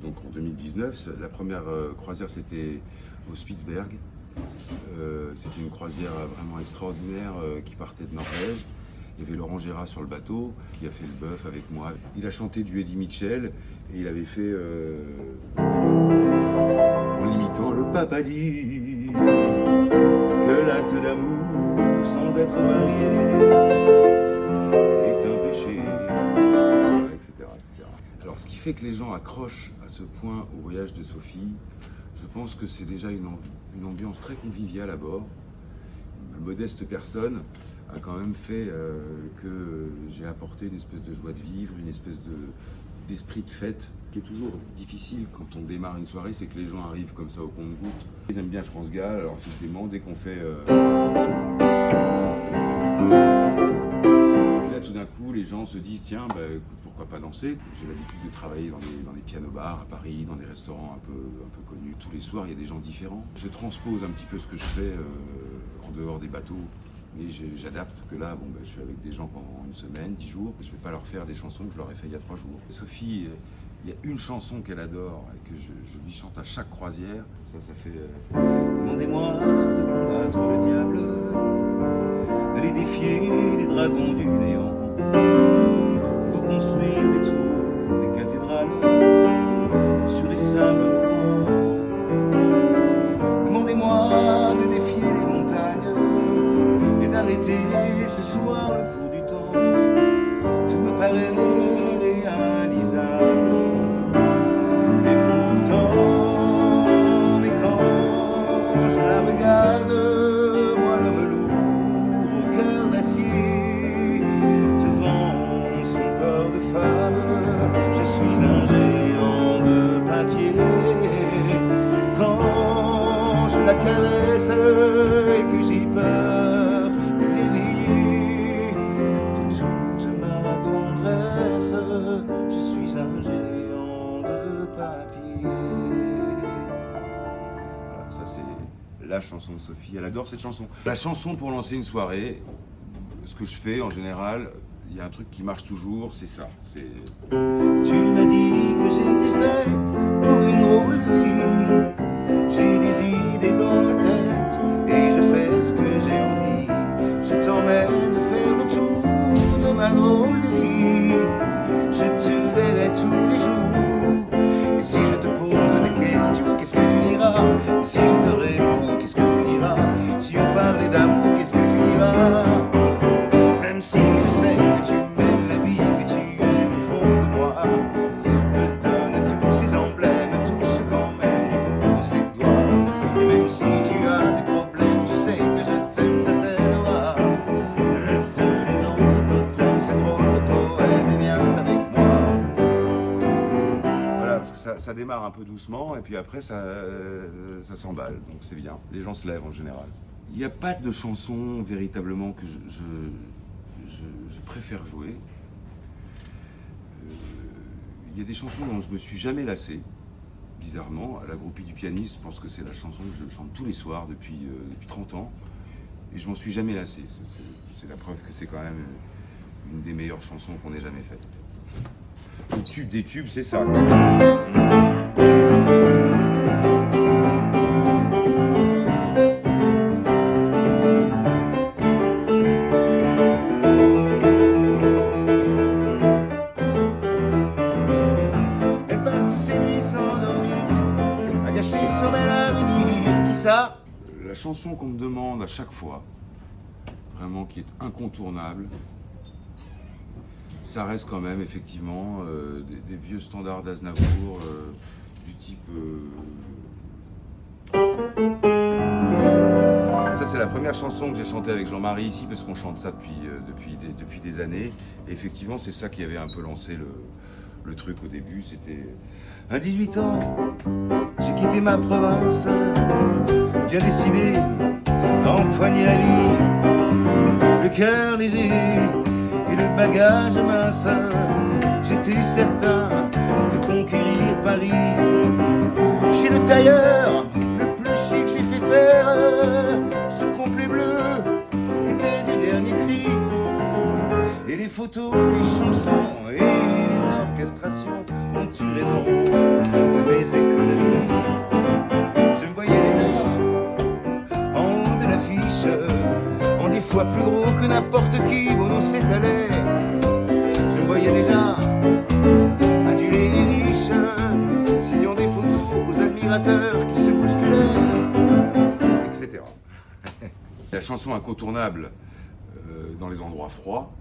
donc en 2019. La première croisière, c'était au Spitzberg. C'était une croisière vraiment extraordinaire qui partait de Norvège. Il y avait Laurent Gérard sur le bateau qui a fait le bœuf avec moi. Il a chanté du Eddie Mitchell et il avait fait en imitant le papa dit que l'acte d'amour sans être marié est un péché, etc., etc. Alors ce qui fait que les gens accrochent à ce point au voyage de Sophie, je pense que c'est déjà une ambiance très conviviale à bord. Ma modeste personne a quand même fait que j'ai apporté une espèce de joie de vivre, une espèce d'esprit de fête. Ce qui est toujours difficile quand on démarre une soirée, c'est que les gens arrivent comme ça au compte-gouttes. Ils aiment bien France Gall, alors effectivement, dès qu'on fait... Et là, tout d'un coup, les gens se disent, tiens, bah, écoute, pourquoi pas danser? J'ai l'habitude de travailler dans des piano-bars à Paris, dans des restaurants un peu connus. Tous les soirs, il y a des gens différents. Je transpose un petit peu ce que je fais en dehors des bateaux. Et j'adapte que là, bon, je suis avec des gens pendant une semaine, 10 jours. Je ne vais pas leur faire des chansons que je leur ai fait il y a 3 jours. Sophie, il y a une chanson qu'elle adore et que je lui chante à chaque croisière. Ça fait demandez-moi de combattre le diable, d'aller défier les dragons du néant, de vous construire des tours, des cathédrales sur les sables moquants. Demandez-moi de défier les montagnes et d'arrêter ce soir le cours du temps. Tout me paraît réalisable. Et pourtant, mais quand je la regarde, moi l'homme lourd au cœur d'acier, devant son corps de femme, je suis un géant de papier. Quand je la caresse et que j'ai peur de l'éveiller de toute ma tendresse, je suis un géant de papier. Voilà, ça c'est la chanson de Sophie, elle adore cette chanson. La chanson pour lancer une soirée, ce que je fais en général, il y a un truc qui marche toujours, c'est ça. Tu m'as dit que j'étais faite pour une drôle de vie. J'ai des idées dans la tête et je fais ce que j'ai envie. Je t'emmène faire le tour de ma drôle de vie. Je te verrai tous les jours. Et si je te pose des questions, qu'est-ce que tu diras? Et si je te réponds, qu'est-ce que tu diras? Si on parlait d'amour, qu'est-ce que tu diras? Même si je sais que tu m'aimes la vie, que tu aimes au fond de moi, me donne tous ces emblèmes, touche quand même du bout de ses doigts. Et même si tu as des problèmes, tu sais que je t'aime, ça t'aidera. Laisse les autres totems, c'est drôle le poème, et viens avec moi. Voilà, parce que ça démarre un peu doucement, et puis après ça s'emballe, donc c'est bien. Les gens se lèvent en général. Il n'y a pas de chanson véritablement que je préfère jouer. Il y a des chansons dont je me suis jamais lassé, bizarrement. À la groupie du pianiste, je pense que c'est la chanson que je chante tous les soirs depuis 30 ans. Et je m'en suis jamais lassé. C'est la preuve que c'est quand même une des meilleures chansons qu'on ait jamais faites. Le tube des tubes, c'est ça. La chanson qu'on me demande à chaque fois, vraiment qui est incontournable, ça reste quand même effectivement des vieux standards d'Aznavour du type... Ça c'est la première chanson que j'ai chantée avec Jean-Marie ici, parce qu'on chante ça depuis des années. Et effectivement c'est ça qui avait un peu lancé le truc au début, c'était... À 18 ans, j'ai quitté ma province, bien décidé d'empoigner la vie, le cœur léger et le bagage mince. J'étais certain de conquérir Paris. Chez le tailleur, le plus chic, j'ai fait faire ce complet bleu qui était du dernier cri. Et les photos, les chansons et les orchestrations ont eu raison. Toi plus gros que n'importe qui, Bono s'étalait. Je me voyais déjà aduler les riches, signant des photos aux admirateurs qui se bousculaient, etc. La chanson incontournable dans les endroits froids,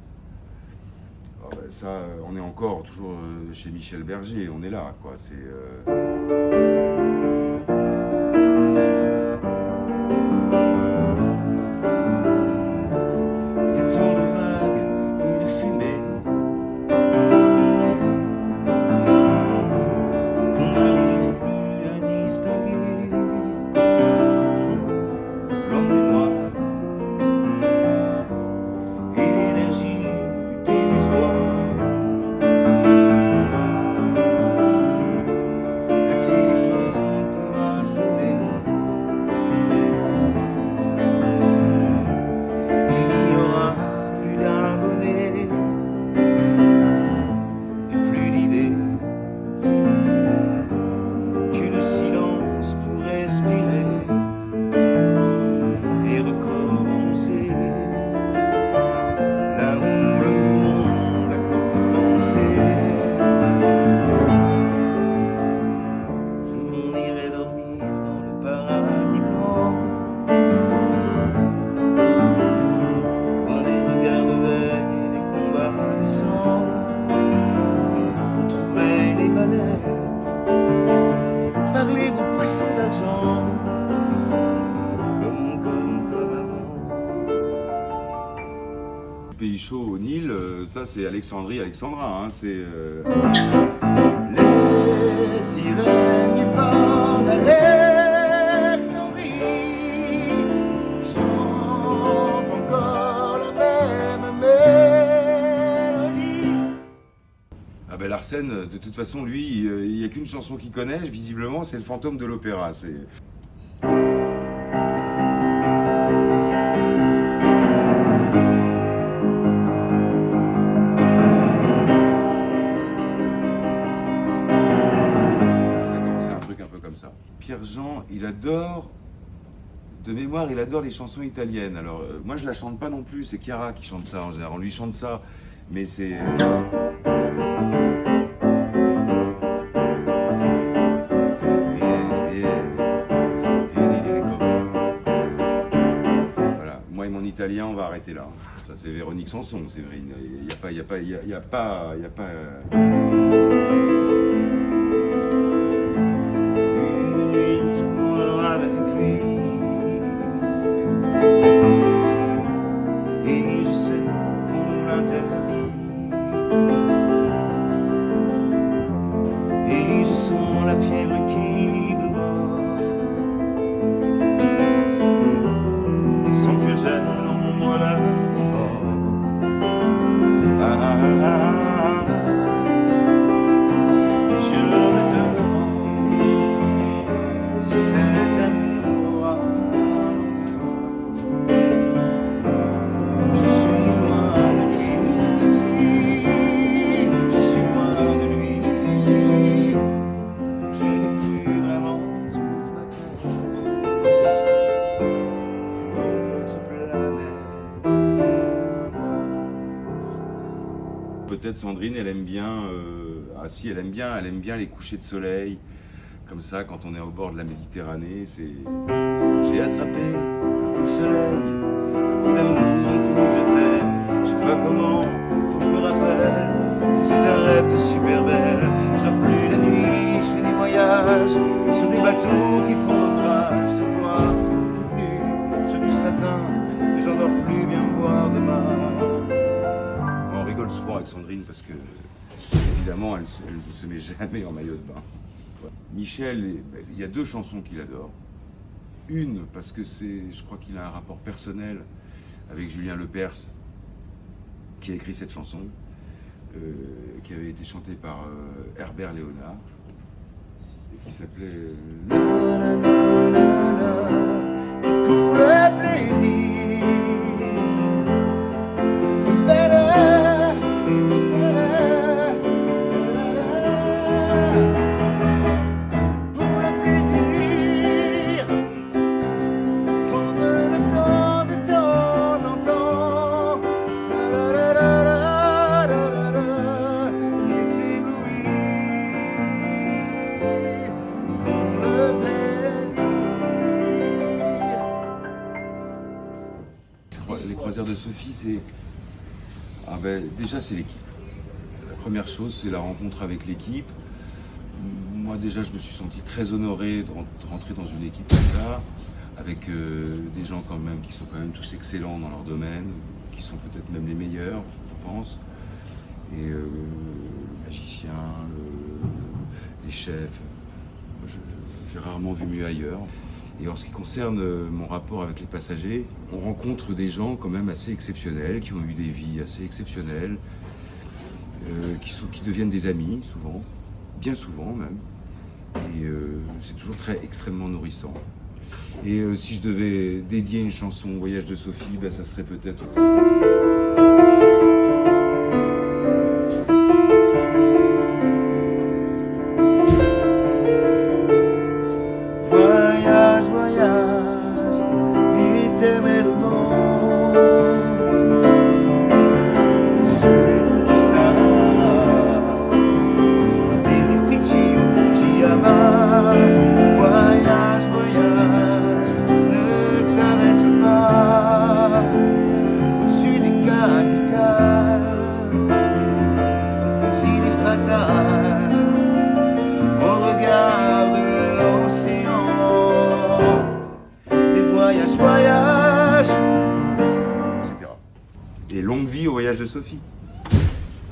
ça, on est encore toujours chez Michel Berger, on est là, quoi. C'est il y a tant de vagues et de fumée qu'on n'arrive plus à distinguer le blanc du noir et l'énergie du désespoir. Le téléphone pourra sonner, il n'y aura plus d'abonnés et plus d'idées que le silence pour respirer et recommencer là où le monde a commencé. Je m'en irai dormir dans le paradis blanc, loin des regards de haine et des combats de sang. Retrouver les baleines, parler aux poissons d'argent, comme avant. Le pays chaud au Nil, ça c'est Alexandrie, Alexandra, hein, c'est les sirènes du port d'Alexandrie chantent encore la même mélodie. Ah ben Larsen, de toute façon, lui, il n'y a qu'une chanson qu'il connaît, visiblement, c'est le fantôme de l'opéra. C'est... Ça a commencé un truc un peu comme ça. Pierre-Jean, il adore, de mémoire, il adore les chansons italiennes. Alors, moi, je la chante pas non plus, c'est Chiara qui chante ça en général. On lui chante ça, mais c'est... Voilà, moi et mon italien, on va arrêter là. Ça, c'est Véronique Sanson, Séverine. Il n'y a pas... Une nuit, je m'endors avec lui. Et je sais qu'on nous l'interdit. Et je sens la fièvre qui me mord, sans que j'aie en moi la mort. Et je me demande si cet amour a lendemain. Je suis loin de lui, je suis loin de lui. Je n'ai plus vraiment toute ma tête d'une autre planète. Peut-être Sandrine, elle aime bien. Ah si, elle aime bien les couchers de soleil, comme ça, quand on est au bord de la Méditerranée. C'est. J'ai attrapé un coup de soleil, un coup d'amour, un coup je t'aime. Je sais pas comment, faut que je me rappelle. Si c'est un rêve, t'es super belle. Je dors plus la nuit, je fais des voyages sur des bateaux qui font naufrage. Je te vois toute nue sur du satin, mais j'en dors plus, viens me voir demain. On rigole souvent avec Sandrine parce que, évidemment, elle ne se met jamais en maillot de bain. Michel, il y a deux chansons qu'il adore. Une, parce que je crois qu'il a un rapport personnel avec Julien Lepers, qui a écrit cette chanson, qui avait été chantée par Herbert Léonard, et qui s'appelait Pour le plaisir. Prendre le temps de temps en temps les croisières de Sophie, c'est... Ah ben, déjà, c'est l'équipe. La première chose, c'est la rencontre avec l'équipe. Moi, déjà, je me suis senti très honoré de rentrer dans une équipe comme ça, avec des gens quand même qui sont quand même tous excellents dans leur domaine, qui sont peut-être même les meilleurs, je pense. Et le magicien, les chefs, j'ai rarement vu mieux ailleurs. Et en ce qui concerne mon rapport avec les passagers, on rencontre des gens quand même assez exceptionnels, qui ont eu des vies assez exceptionnelles, qui deviennent des amis souvent, bien souvent même. Et c'est toujours extrêmement nourrissant. Et si je devais dédier une chanson au voyage de Sophie, ben, ça serait peut-être... Voyage, voyage, éternellement, sous les rues du Sahara, des îles Fidji ou Fujiyama. Voyage, voyage, ne t'arrête pas, au-dessus des capitales, des idées fatales, au regard de l'océan. Voyage, voyage, etc. Et longue vie au voyage de Sophie.